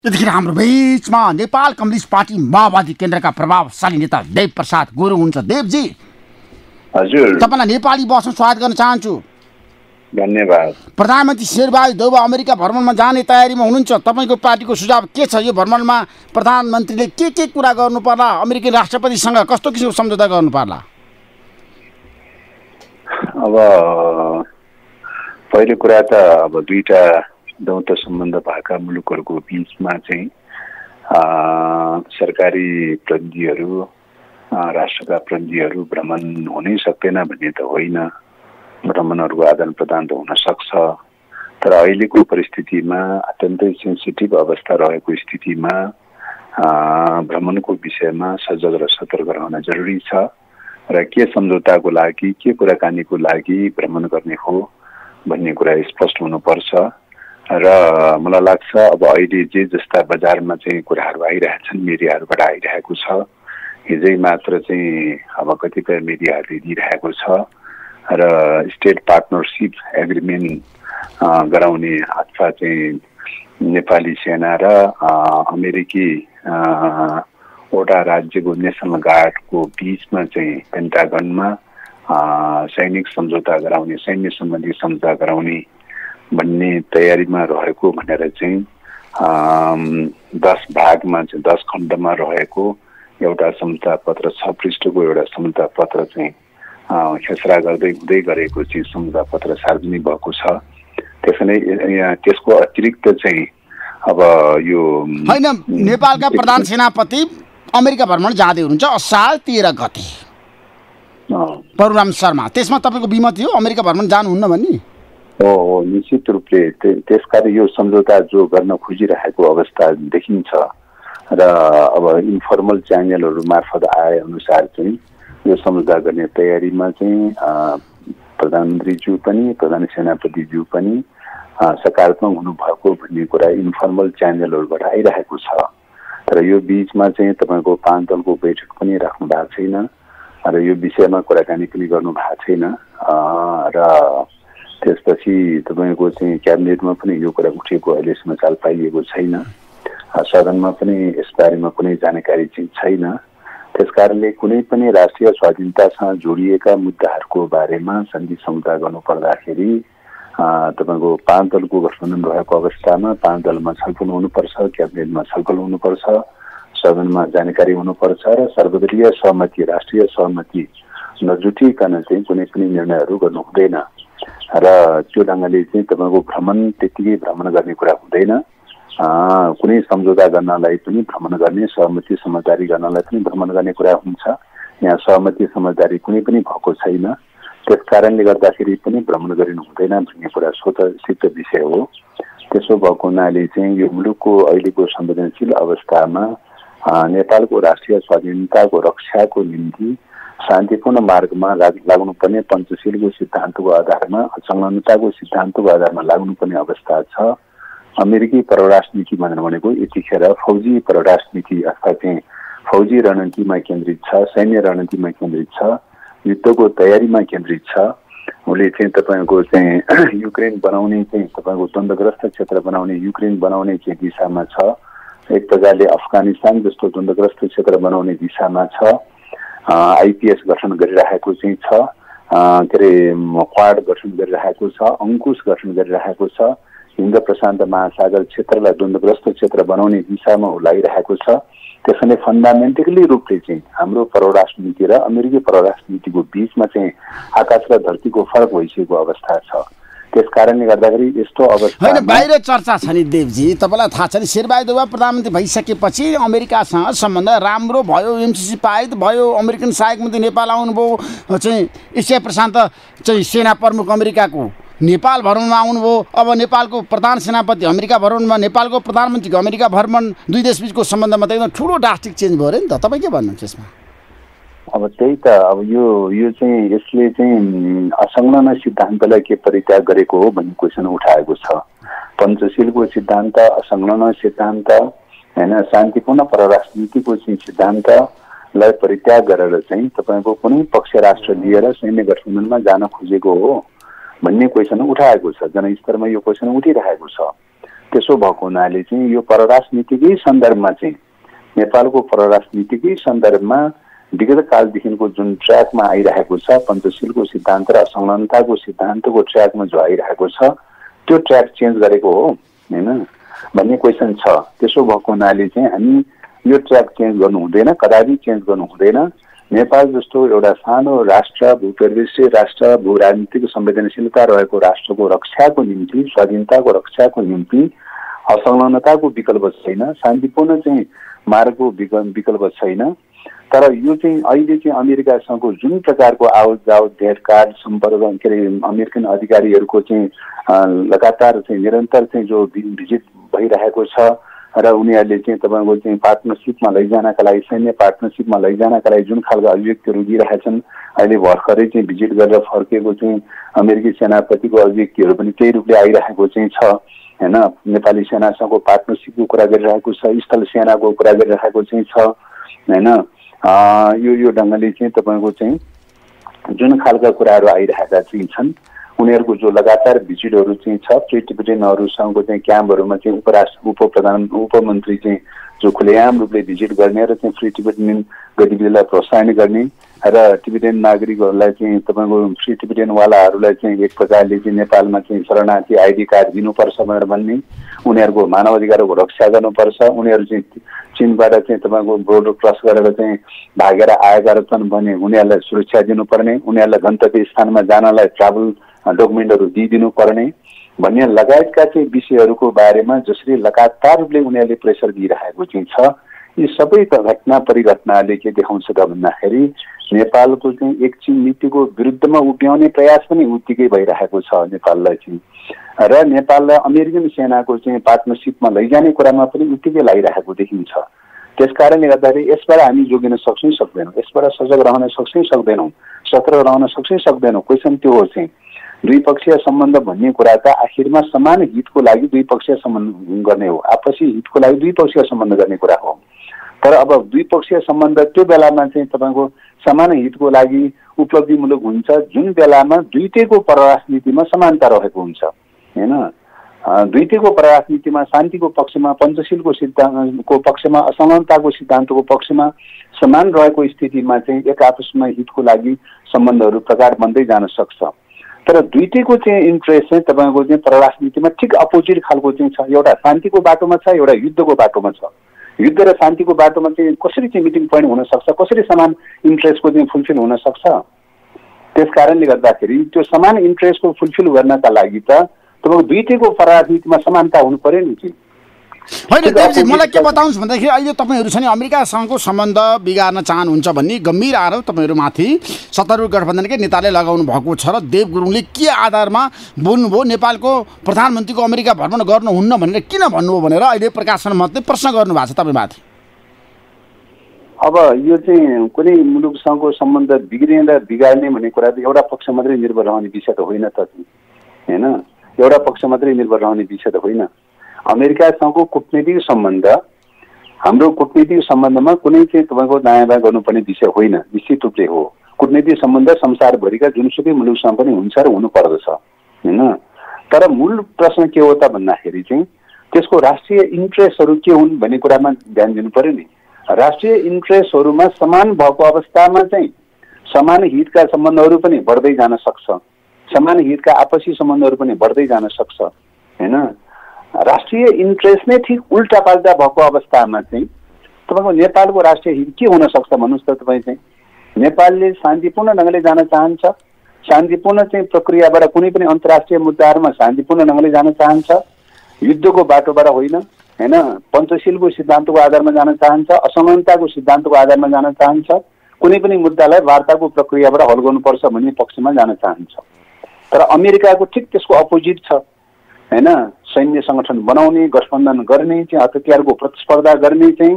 यतिखेर हाम्रो बीचमा नेपाल कम्युनिस्ट पार्टी माओवादी केन्द्रका प्रभावशाली नेता देव प्रसाद गुरुङ हुनुहुन्छ। देवजी, हजुर, तपाईलाई नेपाली बसमा स्वागत गर्न चाहन्छु। धन्यवाद। प्रधानमन्त्री शेरबहादुर देउवा अमेरिका भ्रमणमा जाने तयारीमा हुनुहुन्छ। तपाईँको पार्टीको सुझाव के छ? यो भ्रमणमा प्रधानमन्त्रीले के कुरा गर्नु पर्ला? अमेरिकी राष्ट्रपतिसँग कस्तो किसिमको सम्झौता गर्नु पर्ला? अब पहिलो कुरा त अब दुईटा दौत्य सम्बन्ध भएका मुलुकहरूको बीचमा चाहिँ सरकारी प्रतिनिधिहरू, राष्ट्रका प्रतिनिधिहरू भ्रमण हुनै सक्दैन भन्ने त होइन। भ्रमणहरूको आदान प्रदान त हुन सक्छ, तर अहिलेको परिस्थितिमा अत्यन्तै सेन्सिटिभ अवस्था रहेको स्थितिमा भ्रमणको विषयमा सजग र सतर्क रहन जरुरी छ र के सम्झौताको लागि, के कुराकानीको लागि भ्रमण गर्ने हो भन्ने कुरा स्पष्ट हुनुपर्छ। र मलाई लाग्छ अब अहिले जे जस्ता बजारमा चाहिँ कुराहरू आइरहेछन्, मिडियाहरूबाट आइरहेको छ। हिजै मात्र चाहिँ अब कतिपय मिडियाहरूले दिइरहेको छ र स्टेट पार्टनरसिप एग्रिमेन्ट गराउने अथवा चाहिँ नेपाली सेना र अमेरिकी वटा राज्यको नेसनल गार्डको बिचमा चाहिँ पेन्टागनमा सैनिक सम्झौता गराउने, सैन्य सम्बन्धी सम्झौता गराउने भन्ने तयारीमा रहेको भनेर चाहिँ 10 भागमा चाहिँ 10 खण्डमा रहेको एउटा सम्झौता पत्र, 6 पृष्ठको एउटा सम्झौता पत्र चाहिँ खेसरा गर्दै हुँदै गरेको चाहिँ सम्झौता पत्र सार्वजनिक भएको छ। त्यसैले त्यसको अतिरिक्त चाहिँ अब यो होइन, नेपालका प्रधान सेनापति अमेरिका भ्रमण जाँदै हुनुहुन्छ असार 13 गते, परशुराम शर्मा। त्यसमा तपाईँको विमति हो अमेरिका भ्रमण जानुहुन्न भन्ने? हो, निश्चित रूपले त्यसकारण यो सम्झौता जो गर्न खोजिरहेको अवस्था देखिन्छ र अब इन्फर्मल च्यानलहरू मार्फत आए अनुसार चाहिँ यो सम्झौता गर्ने तयारीमा चाहिँ प्रधानमन्त्रीज्यू पनि, प्रधान सेनापतिज्यू पनि सकारात्मक हुनुभएको भन्ने कुरा इन्फर्मल च्यानलहरूबाट आइरहेको छ। तर यो बिचमा चाहिँ तपाईँको 5 दलको बैठक पनि राख्नु भएको छैन र यो विषयमा कुराकानी पनि गर्नु भएको छैन र त्यसपछि तपाईँको चाहिँ क्याबिनेटमा पनि यो कुरा उठेको अहिलेसम्म चाल पाइएको छैन। सदनमा पनि यसबारेमा कुनै जानकारी चाहिँ छैन। त्यसकारणले कुनै पनि राष्ट्रिय स्वाधीनतासँग जोडिएका मुद्दाहरूको बारेमा सन्धि सम्झौता गर्नुपर्दाखेरि तपाईँको 5 दलको गठबन्धन रहेको अवस्थामा 5 दलमा छलफल हुनुपर्छ, क्याबिनेटमा छलफल हुनुपर्छ, सदनमा जानकारी हुनुपर्छ र सर्वदलीय सहमति, राष्ट्रिय सहमति नजुटिकन चाहिँ कुनै पनि निर्णयहरू गर्नु हुँदैन र त्यो ढङ्गले चाहिँ तपाईँको भ्रमण त्यत्तिकै भ्रमण गर्ने कुरा हुँदैन। कुनै सम्झौता गर्नलाई पनि भ्रमण गर्ने, सहमति समझदारी गर्नलाई पनि भ्रमण गर्ने कुरा हुन्छ। यहाँ सहमति समझदारी कुनै पनि भएको छैन। त्यस कारणले गर्दाखेरि पनि भ्रमण गरिनु हुँदैन भन्ने कुरा स्वतः सिद्ध विषय हो। त्यसो भएको हुनाले चाहिँ यो मुलुकको अहिलेको संवेदनशील अवस्थामा नेपालको राष्ट्रिय स्वाधीनताको रक्षाको निम्ति शान्तिपूर्ण मार्गमा लाग्नुपर्ने पञ्चशीलको सिद्धान्तको आधारमा, संलग्नताको सिद्धान्तको आधारमा लाग्नुपर्ने अवस्था छ। अमेरिकी परराष्ट्र नीति भनेको यतिखेर फौजी परराष्ट्र नीति अथवा चाहिँ फौजी रणनीतिमा केन्द्रित छ, सैन्य रणनीतिमा केन्द्रित छ, युद्धको तयारीमा केन्द्रित छ। उसले चाहिँ तपाईँको चाहिँ युक्रेन बनाउने चाहिँ तपाईँको द्वन्द्वग्रस्त क्षेत्र बनाउने, युक्रेन बनाउने चाहिँ दिशामा छ। एक प्रकारले अफगानिस्तान जस्तो द्वन्द्वग्रस्त क्षेत्र बनाउने दिशामा छ। आइपिएस गठन गरिरहेको चाहिँ छ, के अरे क्वाड गठन गरिरहेको छ, अंकुश गठन गरिरहेको छ। हिन्द प्रशान्त महासागर क्षेत्रलाई द्वन्द्वग्रस्त क्षेत्र बनाउने दिशामा लागिरहेको छ। त्यसैले फन्डामेन्टली रूपले चाहिँ हाम्रो परराष्ट्र नीति र अमेरिकी परराष्ट्र नीतिको बिचमा चाहिँ आकाश र धरतीको फरक भइसकेको अवस्था छ। त्यस कारणले गर्दाखेरि यस्तो अवस्था होइन, बाहिर चर्चा छ नि देवजी, तपाईँलाई थाहा छ नि शेरबहादुर देउवा प्रधानमन्त्री भइसकेपछि अमेरिकासँग सम्बन्ध राम्रो भयो, एमसिसी पारित भयो, अमेरिकन सहायक मन्त्री नेपाल आउनुभयो, चाहिँ एसिया प्रशान्त चाहिँ सेना प्रमुख अमेरिकाको नेपाल भ्रमणमा आउनुभयो। अब नेपालको प्रधान सेनापति अमेरिका भ्रमणमा, नेपालको प्रधानमन्त्रीको अमेरिका भ्रमण, दुई देशबीचको सम्बन्धमा त एकदम ठुलो ड्रास्टिक चेन्ज भयो अरे नि त। तपाईँ के भन्नुहुन्छ यसमा? अब त्यही त, अब यो चाहिँ यसले चाहिँ असंलग्न सिद्धान्तलाई के परित्याग गरेको हो भन्ने क्वेसन उठाएको छ। पञ्चशीलको सिद्धान्त, असंलग्न सिद्धान्त होइन, शान्तिपूर्ण परराष्ट्र नीतिको चाहिँ सिद्धान्तलाई परित्याग गरेर चाहिँ तपाईँको कुनै पक्ष राष्ट्र लिएर सैन्य गठबन्धनमा जान खोजेको हो भन्ने क्वेसन उठाएको छ। जनस्तरमा यो क्वेसन उठिरहेको छ। त्यसो भएको हुनाले चाहिँ यो परराष्ट्र नीतिकै सन्दर्भमा चाहिँ नेपालको परराष्ट्र नीतिकै सन्दर्भमा विगत कालदेखिको जुन ट्र्याकमा आइरहेको छ पञ्चशीलको सिद्धान्त र संलग्नताको सिद्धान्तको ट्र्याकमा जो आइरहेको छ त्यो ट्र्याक चेन्ज गरेको हो हैन भन्ने क्वेसन छ। त्यसो भएको हुनाले चाहिँ हामी यो ट्र्याक चेन्ज गर्नु हुँदैन, कदापि चेन्ज गर्नु हुँदैन। नेपाल जस्तो एउटा सानो राष्ट्र, भूपरिवेशीय राष्ट्र, भू राजनीतिक संवेदनशीलता रहेको राष्ट्रको रक्षाको निम्ति, स्वाधीनताको रक्षाको निम्ति असंलग्नताको विकल्प छैन, शान्तिपूर्ण चाहिँ मार्गको विकल्प छैन। तर यो चाहिँ अहिले चाहिँ अमेरिकासँगको जुन प्रकारको आवत जावत भेटघाट सम्पर्क के अरे अमेरिकन अधिकारीहरूको चाहिँ लगातार चाहिँ निरन्तर चाहिँ जो भिजिट भइरहेको छ र उनीहरूले चाहिँ तपाईँको चाहिँ पार्टनरसिपमा लैजानका लागि, सैन्य पार्टनरसिपमा लैजानका लागि जुन खालको अभिव्यक्तिहरू दिइरहेछन्, अहिले भर्खरै चाहिँ भिजिट गरेर फर्केको चाहिँ अमेरिकी सेनापतिको अभिव्यक्तिहरू पनि त्यही रूपले आइरहेको चाहिँ छ हैन। नेपाली सेनासँगको पार्टनरसिपको कुरा गरिरहेको छ, स्थल सेनाको कुरा गरिरहेको चाहिँ छ हैन। यो ढङ्गले चाहिँ तपाईँको चाहिँ जुन खालका कुराहरू आइरहेका चाहिँ छन्, उनीहरूको जो लगातार भिजिटहरू चाहिँ छ, फ्री टिबेटियनहरूसँगको चाहिँ क्याम्पहरूमा चाहिँ उपमन्त्री चाहिँ जो खुलेआम रूपले भिजिट गर्ने र चाहिँ फ्री टिबेटियन गतिविधिलाई प्रोत्साहन गर्ने र टिबेटियन नागरिकहरूलाई चाहिँ तपाईँको फ्री टिबेटियनवालाहरूलाई चाहिँ एक प्रकारले चाहिँ नेपालमा चाहिँ शरणार्थी आइडी कार्ड दिनुपर्छ भनेर भन्ने, उनीहरूको मानव अधिकारको रक्षा गर्नुपर्छ, उनीहरू चाहिँ चीनबाट चाहिँ तपाईँको बोर्डर क्रस गरेर चाहिँ भागेर आएका रहेछन् भने उनीहरूलाई सुरक्षा दिनुपर्ने, उनीहरूलाई गन्तव्य स्थानमा जानलाई ट्राभल डकुमेन्टहरू दिइदिनु पर्ने भन्ने लगायतका चाहिँ विषयहरूको बारेमा जसरी लगातार रूपले उनीहरूले प्रेसर दिइरहेको चाहिँ छ। यी सबै घटना परिघटनाले के देखाउँछ त भन्दाखेरि नेपालको चाहिँ एकछिन नीतिको विरुद्धमा उभ्याउने प्रयास पनि उत्तिकै भइरहेको छ नेपाललाई चाहिँ, र नेपाललाई अमेरिकन सेनाको चाहिँ पार्टनरसिपमा लैजाने कुरामा पनि उत्तिकै लागिरहेको देखिन्छ। त्यसकारणले गर्दाखेरि यसबाट हामी जोगिन सक्छौँ सक्दैनौँ, यसबाट सजग रहन सक्छौँ सक्दैनौँ, सतर्क रहन सक्छौँ सक्दैनौँ। क्वेसन त्यो हो चाहिँ द्विपक्षीय सम्बन्ध भन्ने कुरा त आखिरमा समान हितको लागि द्विपक्षीय सम्बन्ध गर्ने हो, आपसी हितको लागि द्विपक्षीय सम्बन्ध गर्ने कुरा हो। तर अब द्विपक्षीय सम्बन्ध त्यो बेलामा चाहिँ तपाईँको समान हितको लागि उपलब्धिमूलक हुन्छ जुन बेलामा दुईटैको परराष्ट्र नीतिमा समानता रहेको हुन्छ हैन। दुईटैको परराष्ट्र नीतिमा शान्तिको पक्षमा, पञ्चशीलको सिद्धान्तको पक्षमा, असमानताको सिद्धान्तको पक्षमा समान रहेको स्थितिमा चाहिँ एक आपसमा हितको लागि सम्बन्धहरू प्रगाढ बन्दै जान सक्छ। तर दुईटैको चाहिँ इन्ट्रेस्ट चाहिँ तपाईँको चाहिँ परराष्ट्र नीतिमा ठिक अपोजिट खालको चाहिँ छ। एउटा शान्तिको बाटोमा छ, एउटा युद्धको बाटोमा छ। युद्ध र शान्तिको बाटोमा चाहिँ कसरी चाहिँ मिटिङ पोइन्ट हुन सक्छ, कसरी समान इन्ट्रेस्टको चाहिँ फुलफिल हुन सक्छ। त्यसकारणले गर्दाखेरि त्यो समान इन्ट्रेस्टको फुलफिल गर्नका लागि त तपाईँको दुईटैको परराष्ट्र नीतिमा समानता हुनु पर्यो नि कि होइन। देवजी मलाई के बताउनुहोस् भन्दाखेरि अहिले तपाईँहरू छ नि अमेरिकासँगको सम्बन्ध बिगार्न चाहनुहुन्छ भन्ने गम्भीर आरोप तपाईँहरूमाथि सत्तारूढ गठबन्धनकै नेताले लगाउनु भएको छ र देव गुरुङले के आधारमा बोल्नुभयो, नेपालको प्रधानमन्त्रीको अमेरिका भ्रमण गर्नुहुन्न भनेर किन भन्नुभयो भनेर अहिले प्रकाशन मतले प्रश्न गर्नुभएको छ तपाईँमाथि। अब यो चाहिँ कुनै मुलुकसँगको सम्बन्ध बिग्रिने र बिगार्ने भन्ने कुरा त एउटा पक्ष मात्रै निर्भर रहने विषय त होइन त हैन, एउटा पक्ष मात्रै निर्भर रहने विषय त होइन। अमेरिकासँगको कूटनीतिक सम्बन्ध हाम्रो कूटनीतिक सम्बन्धमा कुनै चाहिँ तपाईँको दायाँ बायाँ गर्नुपर्ने विषय होइन, निश्चित रूपले हो। कूटनीतिक सम्बन्ध संसारभरिका जुनसुकै मुलुकसँग पनि हुन्छ र हुनुपर्दछ हैन। तर मूल प्रश्न के हो त भन्दाखेरि चाहिँ त्यसको राष्ट्रिय इन्ट्रेस्टहरू के हुन् भन्ने कुरामा ध्यान दिनु पर्यो नि। राष्ट्रिय इन्ट्रेस्टहरूमा समान भएको अवस्थामा चाहिँ समान हितका सम्बन्धहरू पनि बढ्दै जान सक्छ, समान हितका आपसी सम्बन्धहरू पनि बढ्दै जान सक्छ हैन। राष्ट्रिय इन्ट्रेस्ट नै ठिक उल्टा पाल्टा भएको अवस्थामा चाहिँ तपाईँको नेपालको राष्ट्रिय हित के हुन सक्छ भन्नुहोस् त। तपाईँ चाहिँ नेपालले शान्तिपूर्ण ढङ्गले जान चाहन्छ, शान्तिपूर्ण चाहिँ प्रक्रियाबाट कुनै पनि अन्तर्राष्ट्रिय मुद्दाहरूमा शान्तिपूर्ण ढङ्गले जान चाहन्छ, युद्धको बाटोबाट होइन हैन, पञ्चशीलको सिद्धान्तको आधारमा जान चाहन्छ, असमानताको सिद्धान्तको आधारमा जान चाहन्छ, कुनै पनि मुद्दालाई वार्ताको प्रक्रियाबाट हल गर्नुपर्छ भन्ने पक्षमा जान चाहन्छ। तर अमेरिकाको ठिक त्यसको अपोजिट छ हैन। सैन्य सङ्गठन बनाउने, गठबन्धन गर्ने, चाहिँ हतियारको प्रतिस्पर्धा गर्ने चाहिँ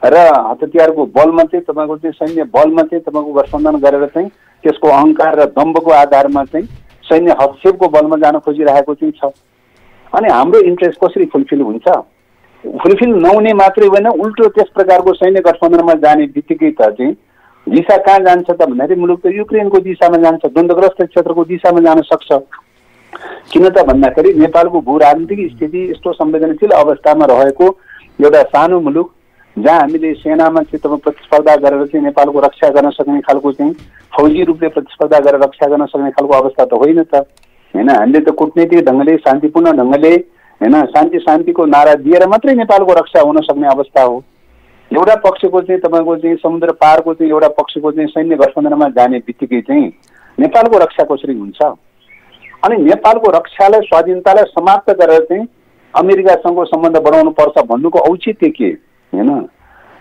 र हतियारको बलमा चाहिँ तपाईँको चाहिँ सैन्य बलमा चाहिँ तपाईँको गठबन्धन गरेर चाहिँ त्यसको अहङ्कार र दम्बको आधारमा चाहिँ सैन्य हस्तक्षेपको बलमा जान खोजिरहेको चाहिँ छ। अनि हाम्रो इन्ट्रेस्ट कसरी फुलफिल हुन्छ? फुलफिल नहुने मात्रै होइन, उल्टो त्यस प्रकारको सैन्य गठबन्धनमा जाने बित्तिकै त चाहिँ दिशा कहाँ जान्छ त भन्दाखेरि मुलुक त युक्रेनको दिशामा जान्छ, द्वन्द्वग्रस्त क्षेत्रको दिशामा जान सक्छ। किन त भन्दाखेरि नेपालको भू राजनीतिक स्थिति यस्तो संवेदनशील अवस्थामा रहेको एउटा सानो मुलुक जहाँ हामीले सेनामा चाहिँ तपाईँ प्रतिस्पर्धा गरेर चाहिँ नेपालको रक्षा गर्न सक्ने खालको चाहिँ फौजी रूपले प्रतिस्पर्धा गरेर रक्षा गर्न सक्ने खालको अवस्था त होइन त हैन। हामीले त कूटनीतिक ढङ्गले शान्तिपूर्ण ढङ्गले हैन शान्तिको नारा दिएर मात्रै नेपालको रक्षा हुन सक्ने अवस्था हो। एउटा पक्षको चाहिँ तपाईँको चाहिँ समुद्र पारको चाहिँ एउटा पक्षको चाहिँ सैन्य गठबन्धनमा जाने बित्तिकै चाहिँ नेपालको रक्षा कसरी हुन्छ? अनि नेपालको रक्षालाई स्वाधीनतालाई समाप्त गरेर चाहिँ अमेरिकासँगको सम्बन्ध बढाउनु पर्छ भन्नुको औचित्य के हैन?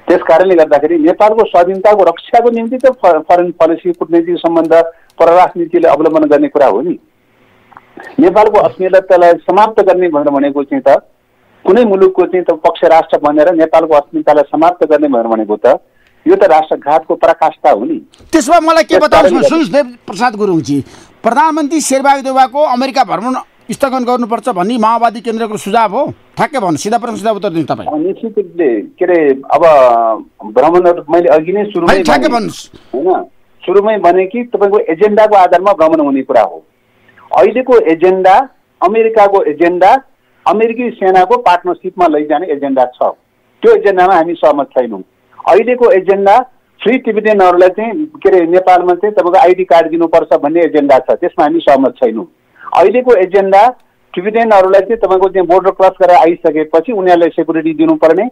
त्यस कारणले गर्दाखेरि नेपालको स्वाधीनताको रक्षाको निम्ति त फरेन पोलिसी कूटनीतिक सम्बन्ध परराष्ट्र नीतिले अवलम्बन गर्ने कुरा हो नि। नेपालको अस्मितालाई समाप्त गर्ने भनेर भनेको चाहिँ त कुनै मुलुकको चाहिँ त पक्ष राष्ट्र बनेर नेपालको अस्मितालाई समाप्त गर्ने भनेर भनेको त यो त राष्ट्रघातको पराकाष्ठा हो नि। त्यसमा मलाई के बताउनुहोस् सुनिल प्रसाद गुरुङजी, प्रधानमन्त्री शेरबहादुर देउवाको अमेरिका भ्रमण स्थगन गर्नुपर्छ भन्ने माओवादी केन्द्रको सुझाव हो? ठ्याक्कै भन्नु, सिधा प्रश्न सिधा उत्तर दिनु तपाईँ। निश्चित रूपले के अरे अब भ्रमणहरू मैले अघि नै सुरुमै ठ्याक्कै भन्नुहोस् हैन, सुरुमै भने कि तपाईँको एजेन्डाको आधारमा भ्रमण हुने कुरा हो। अहिलेको एजेन्डा अमेरिकाको एजेन्डा अमेरिकी सेनाको पार्टनरसिपमा लैजाने एजेन्डा छ। त्यो एजेन्डामा हामी सहमत छैनौँ। अहिलेको एजेन्डा फ्री टिबेटियनहरूलाई चाहिँ के अरे नेपालमा चाहिँ तपाईँको आइडी कार्ड दिनुपर्छ भन्ने एजेन्डा छ, त्यसमा हामी सहमत छैनौँ। अहिलेको एजेन्डा टिबेटियनहरूलाई चाहिँ तपाईँको चाहिँ बोर्डर क्रस गरेर आइसकेपछि उनीहरूलाई सेक्युरिटी दिनुपर्ने,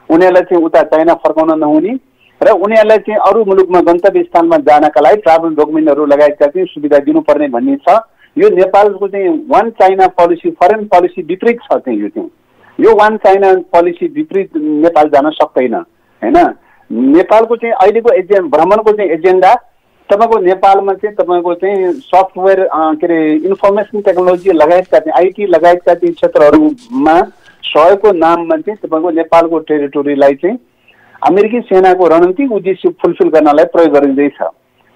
उनीहरूलाई चाहिँ उता चाइना फर्काउन नहुने र उनीहरूलाई चाहिँ अरू मुलुकमा गन्तव्य स्थानमा जानका लागि ट्राभल डकुमेन्टहरू लगायतका चाहिँ सुविधा दिनुपर्ने भन्ने छ। यो नेपालको चाहिँ one China policy foreign policy विपरीत छ। चाहिँ यो वान चाइना पोलिसी विपरीत नेपाल जान सक्दैन हैन। नेपालको चाहिँ अहिलेको भ्रमणको चाहिँ एजेन्डा तपाईँको नेपालमा चाहिँ तपाईँको चाहिँ सफ्टवेयर के अरे इन्फर्मेसन टेक्नोलोजी लगायतका चाहिँ आइटी लगायतका चाहिँ क्षेत्रहरूमा सहयोगको नाममा चाहिँ तपाईँको नेपालको टेरिटोरीलाई चाहिँ अमेरिकी सेनाको रणनीतिक उद्देश्य फुलफिल गर्नलाई प्रयोग गरिँदैछ।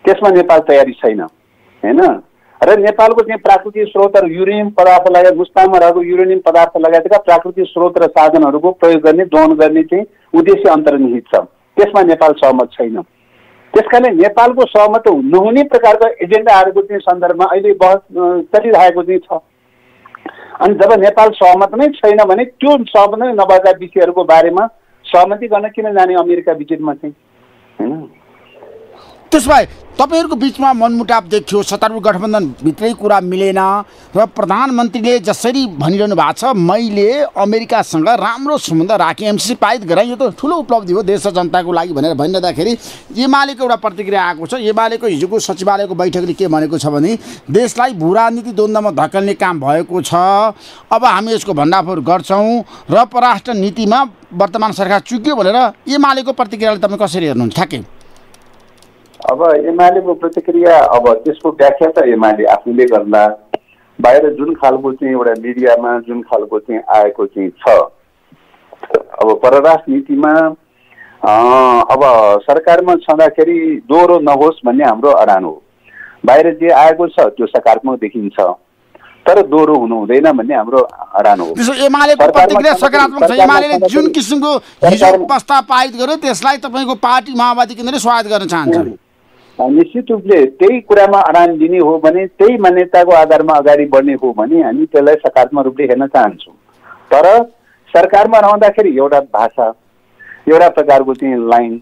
त्यसमा नेपाल तयारी छैन हैन। र नेपालको चाहिँ प्राकृतिक स्रोतहरू युरेनियम पदार्थ लगायत मुस्ताङमा रहेको युरेनियम पदार्थ लगायतका प्राकृतिक स्रोत र साधनहरूको प्रयोग गर्ने दोहन गर्ने चाहिँ उद्देश्य अन्तर्निहित छ। त्यसमा नेपाल सहमत छैन। त्यसकारणले नेपालको सहमत नहुने प्रकारका एजेन्डाहरूको चाहिँ सन्दर्भमा अहिले बहस चलिरहेको चाहिँ छ। अनि जब नेपाल सहमत नै छैन भने त्यो सहमत नै नभएका विषयहरूको बारेमा सहमति गर्न किन जाने अमेरिका विजिटमा चाहिँ हैन? त्यसो भए तपाईँहरूको बिचमा मनमुटाव देखियो, सत्तारूढ गठबन्धनभित्रै कुरा मिलेन र प्रधानमन्त्रीले जसरी भनिरहनु भएको छ मैले अमेरिकासँग राम्रो सम्बन्ध राखेँ, एमसिसी पारित गराएँ, यो त ठुलो उपलब्धि हो देश र जनताको लागि भनेर भनिरहँदाखेरि एमालेको एउटा प्रतिक्रिया आएको छ। एमालेको हिजोको सचिवालयको बैठकले के भनेको छ भने देशलाई भू राजनीति द्वन्द्वमा धकेल्ने काम भएको छ, अब हामी यसको भण्डाफोर गर्छौँ र परराष्ट्र नीतिमा वर्तमान सरकार चुक्यो भनेर एमालेको प्रतिक्रियाले तपाईँ कसरी हेर्नुहुन्छ? ठ्याक्कै अब एमालेको प्रतिक्रिया अब त्यसको व्याख्या त एमाले आफूले गर्दा बाहिर जुन खालको चाहिँ एउटा मिडियामा जुन खालको चाहिँ आएको चाहिँ छ। अब परराष्ट्र नीतिमा अब सरकारमा छँदाखेरि दोहोरो नहोस् भन्ने हाम्रो अडान हो। बाहिर जे आएको छ त्यो सकारात्मक देखिन्छ तर दोहोरो हुनु हुँदैन भन्ने हाम्रो अडान हो। एमालेको प्रतिक्रिया सकारात्मक छ। एमालेले जुन किसिमको हिजो प्रस्ताव पारित गर्यो त्यसलाई तपाईँको पार्टी माओवादी केन्द्रले स्वागत गर्न चाहन्छ। निश्चित रूपले त्यही कुरामा अडान दिने हो भने त्यही मान्यताको आधारमा अगाडि बढ्ने हो भने हामी त्यसलाई सकारात्मक रूपले हेर्न चाहन्छौँ। तर सरकारमा रहँदाखेरि एउटा भाषा एउटा प्रकारको चाहिँ लाइन,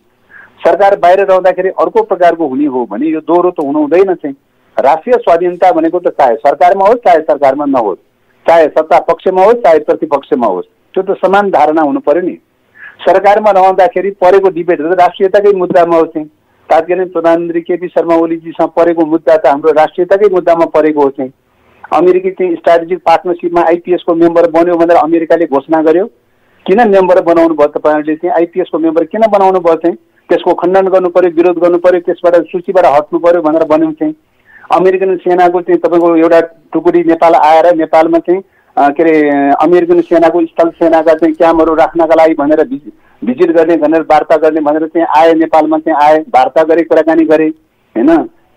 सरकार बाहिर रहँदाखेरि अर्को प्रकारको हुने हो भने यो दोहोरो त हुनु हुँदैन। चाहिँ राष्ट्रिय स्वाधीनता भनेको त चाहे सरकारमा होस् चाहे सरकारमा नहोस्, चाहे सत्ता पक्षमा होस् चाहे प्रतिपक्षमा होस्, त्यो त समान धारणा हुनु पर्यो नि। सरकारमा रहँदाखेरि परेको डिबेटहरू राष्ट्रियताकै मुद्दामा हो। चाहिँ तात्कालीन प्रधानमन्त्री केपी शर्मा ओलीजीसँग परेको मुद्दा त हाम्रो राष्ट्रियताकै मुद्दामा परेको हो। चाहिँ अमेरिकी चाहिँ स्ट्राटेजिक पार्टनरसिपमा आइपिएसको मेम्बर बन्यो भनेर अमेरिकाले घोषणा गर्यो। किन मेम्बर बनाउनु भयो तपाईँहरूले? चाहिँ आइपिएसको मेम्बर किन बनाउनु भयो? चाहिँ त्यसको खण्डन गर्नु पर्यो, विरोध गर्नु पर्यो, त्यसबाट सूचीबाट हट्नु पर्यो भनेर बन्यौँ। चाहिँ अमेरिकन सेनाको चाहिँ तपाईँको एउटा टुकुडी नेपाल आएर नेपालमा चाहिँ के अरे अमेरिकन सेनाको स्थल सेनाका चाहिँ क्याम्पहरू राख्नका लागि भनेर भिजिट गर्ने भनेर वार्ता गर्ने भनेर चाहिँ आए, नेपालमा चाहिँ आए, वार्ता गरे, कुराकानी गरे होइन।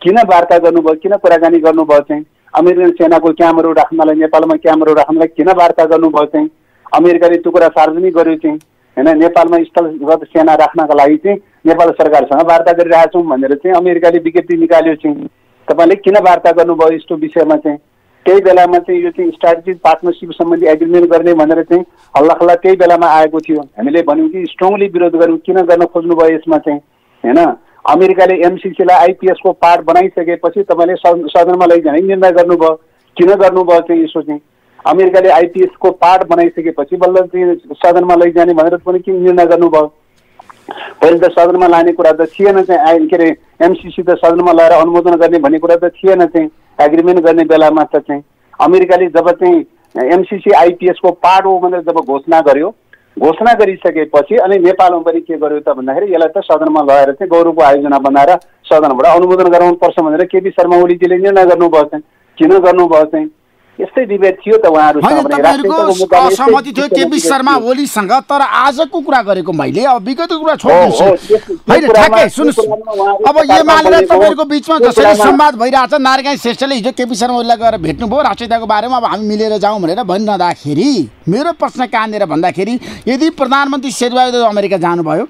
किन वार्ता गर्नुभयो, किन कुराकानी गर्नुभयो? चाहिँ अमेरिकन सेनाको क्याम्पहरू राख्नलाई, नेपालमा क्याम्पहरू राख्नलाई किन वार्ता गर्नुभयो? चाहिँ अमेरिकाले त्यो कुरा सार्वजनिक गर्यो। चाहिँ होइन नेपालमा स्थलगत सेना राख्नका लागि चाहिँ नेपाल सरकारसँग वार्ता गरिरहेछौँ भनेर चाहिँ अमेरिकाले विज्ञप्ति निकाल्यो। चाहिँ तपाईँले किन वार्ता गर्नुभयो यस्तो विषयमा? चाहिँ त्यही बेलामा चाहिँ यो चाहिँ स्ट्राटेजिक पार्टनरसिप सम्बन्धी एग्रिमेन्ट गर्ने भनेर चाहिँ हल्ला त्यही बेलामा आएको थियो। हामीले भन्यौँ कि स्ट्रङली विरोध गर्यौँ, किन गर्न खोज्नु भयो यसमा चाहिँ, होइन? अमेरिकाले एमसिसीलाई आइपिएसको पार्ट बनाइसकेपछि तपाईँले सदनमा लैजाने निर्णय गर्नुभयो। किन गर्नुभयो चाहिँ यसो चाहिँ? अमेरिकाले आइपिएसको पार्ट बनाइसकेपछि बल्ल चाहिँ सदनमा लैजाने भनेर पनि किन निर्णय गर्नुभयो? पहिले त सदनमा लाने कुरा त थिएन चाहिँ, के अरे एमसिसी त सदनमा ल्याएर अनुमोदन गर्ने भन्ने कुरा त थिएन चाहिँ। एग्रिमेन्ट गर्ने बेलामा त चाहिँ अमेरिकाले जब चाहिँ एमसिसी आइपिएसको पार्ट हो भनेर जब घोषणा गरिसकेपछि अनि नेपालमा पनि के गर्यो त भन्दाखेरि यसलाई त सदनमा लगाएर चाहिँ गौरवको आयोजना बनाएर सदनबाट अनुमोदन गराउनुपर्छ भनेर केपी शर्मा ओलीजीले निर्णय गर्नुभयो चाहिँ। किन गर्नुभयो चाहिँ? यस्तै डिबेट थियो त उहाँहरूसँग। असहमति थियो केपी शर्मा ओलीसँग, तर आजको कुरा गरेको मैले, अब विगतको कुरा छोड्दिन्छु होइन। ठ्याक्कै सुन्नुहोस्, अब एमाले र तपाईँहरूको बिचमा जसरी संवाद भइरहेछ, नारायण श्रेष्ठले हिजो केपी शर्मा ओलीलाई गएर भेट्नुभयो, राष्ट्रियताको बारेमा अब हामी मिलेर जाउँ भनेर भनिरहँदाखेरि मेरो प्रश्न कहाँनिर भन्दाखेरि, यदि प्रधानमन्त्री शेरबहादुर अमेरिका जानुभयो,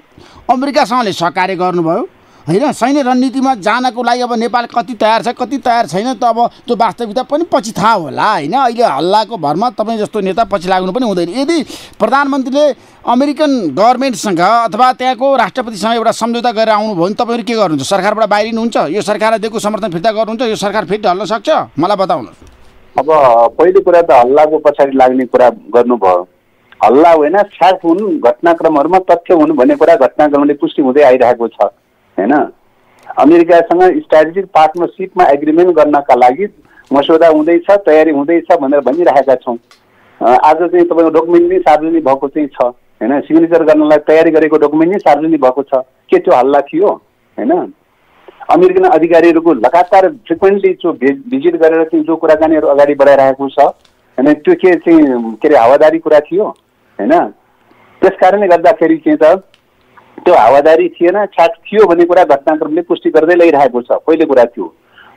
अमेरिकासँगले सहकार्य गर्नुभयो होइन, सैन्य रणनीतिमा जानको लागि अब नेपाल कति तयार छ कति तयार छैन त अब त्यो वास्तविकता पनि पछि थाहा होला होइन। अहिले हल्लाको भरमा तपाईँ जस्तो नेता पछि लाग्नु पनि हुँदैन। यदि प्रधानमन्त्रीले अमेरिकन गभर्मेन्टसँग अथवा त्यहाँको राष्ट्रपतिसँग एउटा सम्झौता गरेर आउनुभयो भने तपाईँहरू के गर्नुहुन्छ? सरकारबाट बाहिरिनुहुन्छ? यो सरकारलाई दिएको समर्थन फिर्ता गर्नुहुन्छ? यो सरकार फेरि हल्न सक्छ? मलाई बताउनुहोस्। अब पहिलो कुरा त हल्लाको पछाडि लाग्ने कुरा गर्नुभयो। हल्ला होइन, फ्याक्ट हुन्, घटनाक्रमहरूमा तथ्य हुन् भन्ने कुरा घटनाक्रमले पुष्टि हुँदै आइरहेको छ होइन। अमेरिकासँग स्ट्राटेजिक पार्टनरसिपमा एग्रिमेन्ट गर्नका लागि मसौदा हुँदैछ, तयारी हुँदैछ भनेर भनिरहेका छौँ। आज चाहिँ तपाईँको डकुमेन्ट नै सार्वजनिक भएको चाहिँ छ होइन, सिग्नेचर गर्नलाई तयारी गरेको डकुमेन्ट नै सार्वजनिक भएको छ। के त्यो हल्ला थियो होइन? अमेरिकन अधिकारीहरूको लगातार फ्रिक्वेन्टली जो भिजिट गरेर चाहिँ जो कुराकानीहरू अगाडि बढाइरहेको छ होइन, त्यो के चाहिँ के अरे हावादारी कुरा थियो होइन। त्यस कारणले गर्दाखेरि चाहिँ त त्यो हावादारी थिएन, छ्याट थियो भन्ने कुरा घटनाक्रमले पुष्टि गर्दै ल्याइरहेको छ। पहिलो कुरा थियो।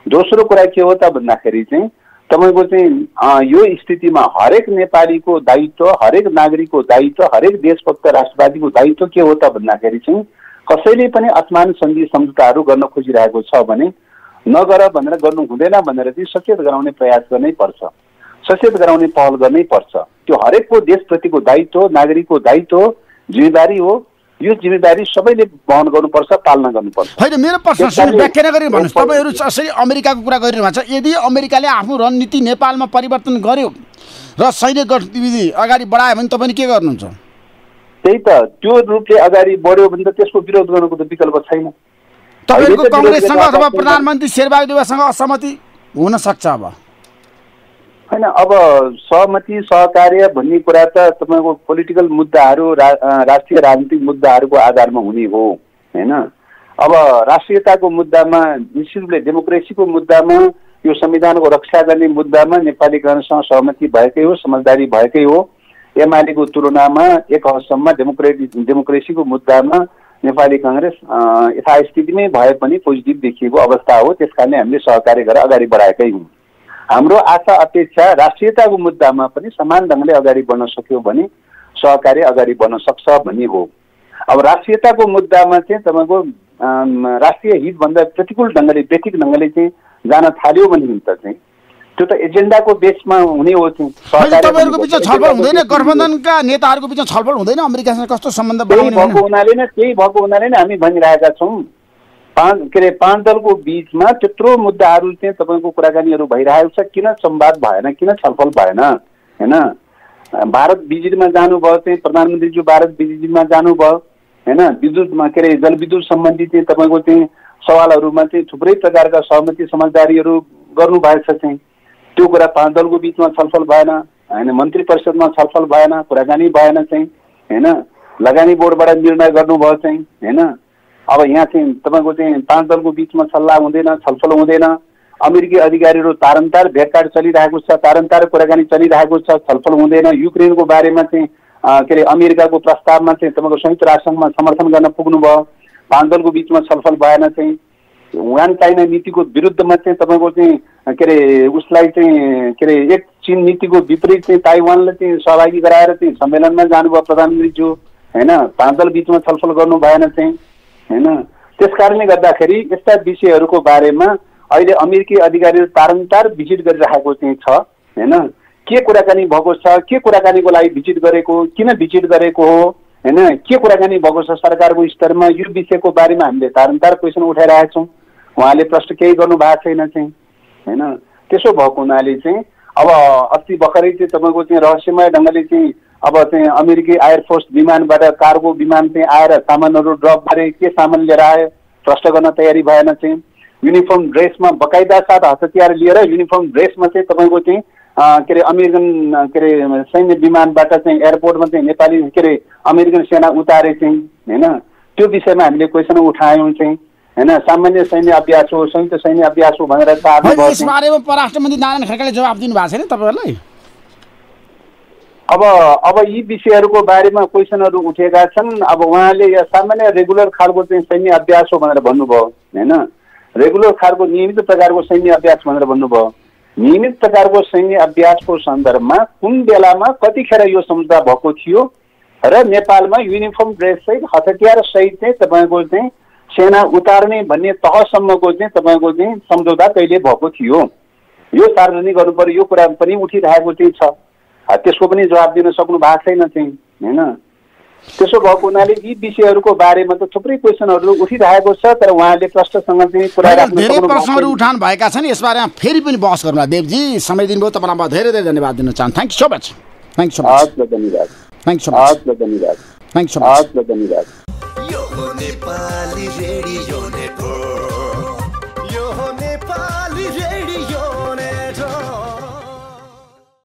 दोस्रो कुरा के हो त भन्दाखेरि चाहिँ तपाईँको चाहिँ यो स्थितिमा हरेक नेपालीको दायित्व, हरेक नागरिकको दायित्व, हरेक देशभक्त राष्ट्रवादीको दायित्व के हो त भन्दाखेरि चाहिँ कसैले पनि आसमान सन्धि सम्झौताहरू गर्न खोजिरहेको छ भने नगर भनेर गर्नु हुँदैन भनेर चाहिँ सचेत गराउने प्रयास गर्नै पर्छ, सचेत गराउने पहल गर्नै पर्छ। त्यो हरेकको देशप्रतिको दायित्व, नागरिकको दायित्व, जिम्मेदारी हो। यो जिम्मेदारी सबैले वहन गर्नुपर्छ, पालना गर्नुपर्छ। होइन, मेरो प्रश्न व्याख्या नगरी भन्नुहोस्। तपाईँहरू जसरी अमेरिकाको कुरा गरिरहनु भएको छ, यदि अमेरिकाले आफ्नो रणनीति नेपालमा परिवर्तन गर्यो र सैन्य गतिविधि अगाडि बढायो भने तपाईँले के गर्नुहुन्छ? त्यही त, त्यो रूपले अगाडि बढ्यो भने त त्यसको विरोध गर्नुको त विकल्प छैन। तपाईँहरूको कङ्ग्रेससँग अथवा प्रधानमन्त्री शेरबहादुरसँग असहमति हुन सक्छ अब होइन। अब सहमति सहकार्य भन्ने कुरा त तपाईँको पोलिटिकल मुद्दाहरू, राष्ट्रिय राजनीतिक मुद्दाहरूको आधारमा हुने हो होइन। अब राष्ट्रियताको मुद्दामा, निश्चित रूपले डेमोक्रेसीको मुद्दामा, यो संविधानको रक्षा गर्ने मुद्दामा नेपाली काङ्ग्रेससँग सहमति भएकै हो, समझदारी भएकै हो। एमालेको तुलनामा एक हदसम्म डेमोक्रेसीको मुद्दामा नेपाली काङ्ग्रेस यथास्थितिमै भए पनि पोजिटिभ देखिएको अवस्था हो। त्यस कारणले हामीले सहकार्य गरेर अगाडि बढाएकै हौँ। हाम्रो आशा अपेक्षा राष्ट्रियताको मुद्दामा पनि समान ढङ्गले अगाडि बढ्न सक्यो भने सहकार्य अगाडि बढ्न सक्छ भन्ने हो। अब राष्ट्रियताको मुद्दामा चाहिँ तपाईँको राष्ट्रिय हितभन्दा प्रतिकूल ढङ्गले, व्यतिक ढङ्गले चाहिँ जान थाल्यो भने त चाहिँ त्यो त एजेन्डाको बेसमा हुने हो। तपाईँहरूको बिचमा छलफल हुँदैन? गठबन्धनका नेताहरूको बिचमा छलफल हुँदैन? अमेरिकासँग कस्तो सम्बन्ध भएको हुनाले नै, त्यही भएको हुनाले नै हामी भनिरहेका छौँ। पाँच दलको बिचमा त्यत्रो मुद्दाहरू चाहिँ तपाईँको कुराकानीहरू भइरहेको छ, किन संवाद भएन, किन छलफल भएन होइन। भारत भिजिटमा जानुभयो चाहिँ प्रधानमन्त्रीज्यू, भारत भिजिटमा जानुभयो होइन। विद्युतमा के अरे जलविद्युत सम्बन्धी चाहिँ तपाईँको चाहिँ सवालहरूमा चाहिँ थुप्रै प्रकारका सहमति समझदारीहरू गर्नुभएछ चाहिँ। त्यो कुरा पाँच दलको बिचमा छलफल भएन होइन, मन्त्री परिषदमा छलफल भएन, कुराकानी भएन चाहिँ होइन। लगानी बोर्डबाट निर्णय गर्नुभयो चाहिँ होइन। अब यहाँ चाहिँ तपाईँको चाहिँ पाँच दलको बिचमा सल्लाह हुँदैन, छलफल हुँदैन। अमेरिकी अधिकारीहरू तारन्तार भेटघाट चलिरहेको छ, तारन्तार कुराकानी चलिरहेको छ, छलफल हुँदैन। युक्रेनको बारेमा चाहिँ के अरे अमेरिकाको प्रस्तावमा चाहिँ तपाईँको संयुक्त राष्ट्रसङ्घमा समर्थन गर्न पुग्नुभयो, पाँच दलको बिचमा छलफल भएन चाहिँ। वान चाइना नीतिको विरुद्धमा चाहिँ तपाईँको चाहिँ के अरे उसलाई चाहिँ के अरे एक चीन नीतिको विपरीत चाहिँ ताइवानलाई चाहिँ सहभागी गराएर चाहिँ सम्मेलनमा जानुभयो प्रधानमन्त्रीज्यू होइन। पाँच दल बिचमा छलफल गर्नु भएन चाहिँ होइन। त्यस कारणले गर्दाखेरि यस्ता विषयहरूको बारेमा अहिले अमेरिकी अधिकारीहरू तारन्तार भिजिट गरिरहेको चाहिँ छ हैन। के कुराकानी भएको छ, के कुराकानीको लागि भिजिट गरेको, किन भिजिट गरेको हो हैन, के कुराकानी भएको छ सरकारको स्तरमा, यो विषयको बारेमा हामीले तारन्तार क्वेसन उठाइरहेका छौँ। उहाँले प्रश्न केही गर्नु भएको छैन चाहिँ हैन। त्यसो भएको हुनाले चाहिँ अब अस्ति भर्खरै चाहिँ तपाईँको चाहिँ रहस्यमय ढङ्गले चाहिँ अब चाहिँ अमेरिकी एयरफोर्स विमानबाट कार्गो विमान चाहिँ आएर सामानहरू ड्रप गरे, के सामान लिएर आयो प्रश्न गर्न तयारी भएन चाहिँ। युनिफर्म ड्रेसमा बकाइदा साथ हतियार लिएर युनिफर्म ड्रेसमा चाहिँ तपाईँको चाहिँ के अरे अमेरिकन के अरे सैन्य विमानबाट चाहिँ एयरपोर्टमा चाहिँ नेपाली के अरे अमेरिकन सेना उतारे चाहिँ होइन। त्यो विषयमा हामीले क्वेसन उठायौँ चाहिँ हैन। सामान्य सैन्य अभ्यास हो, संयुक्त सैन्य अभ्यास हो भनेर यसबारेमा परराष्ट्र मन्त्री नारायण खड्काले जवाब दिनु भएको छैन तपाईँहरूलाई? अब यी विषयहरूको बारेमा क्वेसनहरू उठेका छन्। अब उहाँले यो सामान्य रेगुलर खालको चाहिँ सैन्य अभ्यास हो भनेर भन्नुभयो हैन। रेगुलर खालको नियमित प्रकारको सैन्य अभ्यास भनेर भन्नुभयो। नियमित प्रकारको सैन्य अभ्यासको सन्दर्भमा कुन बेलामा कतिखेर यो सम्झौता भएको थियो र नेपालमा युनिफर्म ड्रेस सहित हतियार सहित चाहिँ तपाईँको चाहिँ सेना उतार्ने भन्ने तहसम्मको चाहिँ तपाईँको चाहिँ सम्झौता कहिले भएको थियो, यो सार्वजनिक गर्नु पर्यो। यो कुरा पनि उठिरहेको चाहिँ छ, त्यसको पनि जवाब दिन सक्नु भएको छैन चाहिँ हैन। त्यसो भएको हुनाले यी विषयहरूको बारेमा त थुप्रै क्वेसनहरू उठिरहेको छ, तर उहाँले प्रश्नसँग चाहिँ कुरा राख्न सक्नु धेरै प्रश्नहरू उठाउनु भएका छन्। यसबारेमा फेरि पनि बहस गरौँला। देवजी समय दिनुभयो, तपाईँलाई धेरै धेरै धन्यवाद दिन चाहन्छु। Thank you so much. Thank you so much. धन्यवाद। Thank you so much. धन्यवाद। Thank you so much. धन्यवाद। यो नेपाली रेडियो